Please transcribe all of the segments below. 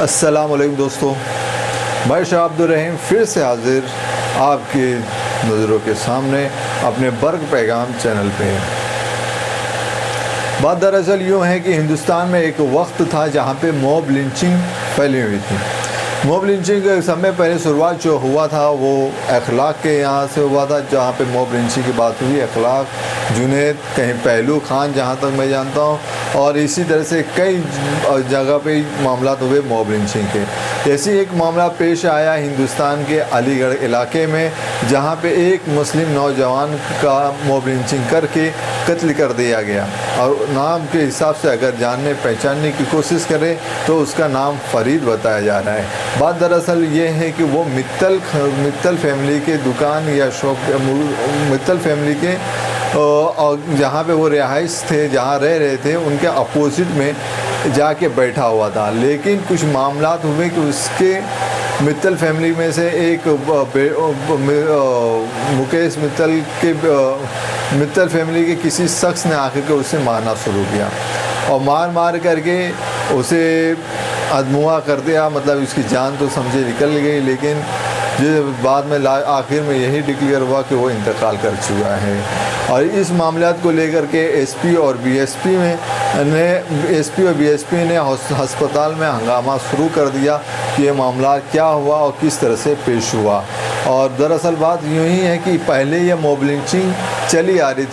السلام علیکم دوستو، میں شاہ عبدالرحیم پھر سے حاضر آپ کی نظروں کے سامنے اپنے برق پیغام چینل پہ۔ بات دراصل یوں ہے کہ ہندوستان میں ایک وقت تھا جہاں پہ موب لنچنگ پھیلی ہوئی تھی۔ موب لنچنگ کا سمے پہلے شروعات جو ہوا تھا وہ اخلاق کے یہاں سے ہوا تھا، جہاں پہ موب لنچنگ کی بات ہوئی۔ اخلاق، جنید، کہیں پہلو خان جہاں تک میں جانتا ہوں، اور اسی طرح سے کئی جگہ پہ معاملات ہوئے موب لنچنگ کے۔ ایسی ایک معاملہ پیش آیا ہندوستان کے علی گڑھ علاقے میں، جہاں پہ ایک مسلم نوجوان کا موب لنچنگ کر کے قتل کر دیا گیا، اور نام کے حساب سے اگر جاننے پہچاننے کی کوشش کرے تو اس کا نام فرید بتایا جا رہا ہے۔ بات دراصل یہ ہے کہ وہ متل فیملی کے دکان یا شاپ، متل فیملی کے جہاں پہ وہ رہائش تھے، جہاں رہ رہے تھے، ان کے اپوزٹ میں جا کے بیٹھا ہوا تھا۔ لیکن کچھ معاملات ہوئے کہ اس کے متل فیملی میں سے ایک مکیش متل فیملی کے کسی شخص نے آ کر اسے مارنا شروع کیا، اور مار کر کے اسے ادموا کر دیا۔ مطلب اس کی جان تو سمجھے نکل گئی، لیکن بعد میں آخر میں یہی ڈکلیئر ہوا کہ وہ انتقال کر چکا ہے۔ اور اس معاملات کو لے کر کے ایس پی اور بی ایس پی نے ہسپتال میں ہنگامہ شروع کر دیا کہ یہ معاملات کیا ہوا اور کس طرح سے پیش ہوا۔ اور دراصل بات یوں ہی ہے کہ پہلے یہ موب لنچنگ چلی آ رہی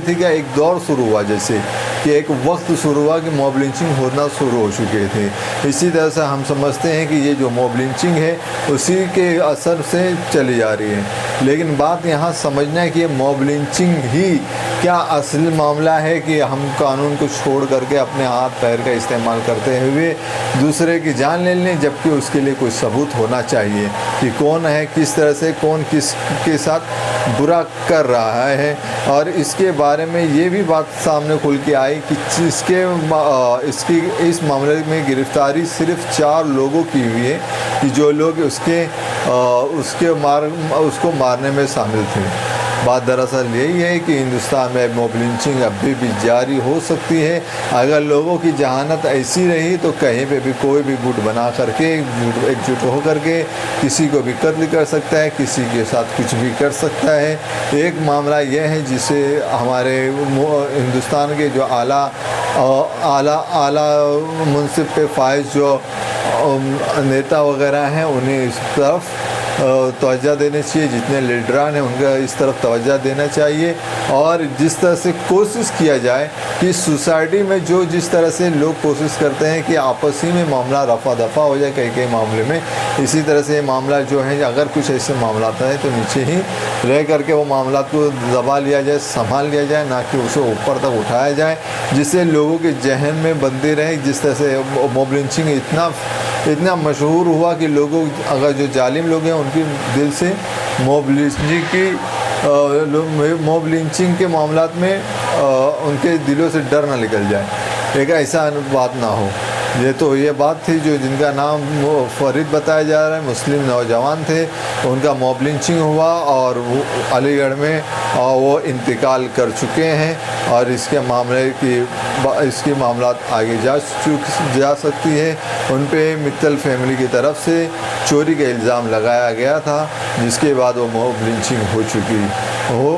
تھی کہ ایک دور شروع ہوا، جیسے کہ ایک وقت شروع ہوا کہ موب لنچنگ ہونا شروع ہو چکے تھے۔ اسی طرح سے ہم سمجھتے ہیں کہ یہ جو موب لنچنگ ہے اسی کے اثر سے چلی آ رہی ہے۔ لیکن بات یہاں سمجھنا ہے کہ یہ موب لنچنگ ہی کیا اصل معاملہ ہے کہ ہم قانون کو چھوڑ کر کے اپنے ہاتھ پیر کا استعمال کرتے ہوئے دوسرے کی جان لے لیں، جبکہ اس کے لیے کوئی ثبوت ہونا چاہیے کہ کون ہے، کس طرح سے کون کس کے ساتھ برا کر رہا ہے۔ اور اس کے بارے میں یہ بھی بات سامنے کھل کے آئی کہ اس معاملے میں گرفتاری صرف 4 لوگوں کی ہوئی ہے کہ جو لوگ اس کو مارنے میں شامل تھے۔ بات دراصل یہی ہے کہ ہندوستان میں موب لنچنگ ابھی بھی جاری ہو سکتی ہے۔ اگر لوگوں کی ذہانت ایسی رہی تو کہیں پہ بھی کوئی بھی گٹ بنا کر کے، ایک جٹ ہو کر کے کسی کو بھی قتل کر سکتا ہے، کسی کے ساتھ کچھ بھی کر سکتا ہے۔ ایک معاملہ یہ ہے جسے ہمارے ہندوستان کے جو اعلیٰ منصب پہ فائز جو نیتا وغیرہ ہیں انہیں اس طرف توجہ دینا چاہیے، جتنے لیڈران ہیں ان کا اس طرف توجہ دینا چاہیے، اور جس طرح سے کوشش کیا جائے کہ سوسائٹی میں جس طرح سے لوگ کوشش کرتے ہیں کہ آپس ہی میں معاملہ رفع دفع ہو جائے کئی معاملے میں، اسی طرح سے یہ معاملہ جو ہے اگر کچھ ایسے معاملات ہیں تو نیچے ہی رہ کر کے وہ معاملات کو دبا لیا جائے، سنبھال لیا جائے، نہ کہ اسے اوپر تک اٹھایا جائے، جس سے لوگوں کے ذہن میں بندی رہے۔ جس طرح سے موب لنچنگ اتنا مشہور ہوا کہ لوگوں اگر جو ظالم لوگ ہیں ان کے دل سے موب لنچنگ کے معاملات میں ان کے دلوں سے ڈر نہ نکل جائے، ایک ایسا بات نہ ہو۔ یہ بات تھی جن کا نام فرید بتایا جا رہا ہے، مسلم نوجوان تھے، ان کا موب لنچنگ ہوا اور وہ علی گڑھ میں وہ انتقال کر چکے ہیں، اور اس کے معاملات آگے جا سکتی ہے۔ ان پہ متل فیملی کی طرف سے چوری کا الزام لگایا گیا تھا، جس کے بعد وہ موب لنچنگ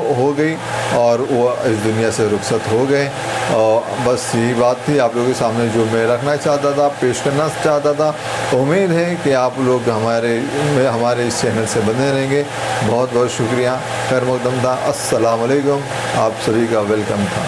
ہو گئی اور وہ اس دنیا سے رخصت ہو گئے۔ اور بس یہی بات تھی آپ لوگوں کے سامنے جو میں رکھنا چاہتا تھا، پیش کرنا چاہتا تھا۔ امید ہے کہ آپ لوگ ہمارے اس چینل سے بنے رہیں گے۔ بہت بہت شکریہ، خیر مقدم تھا۔ السلام علیکم، آپ سبھی کا ویلکم تھا۔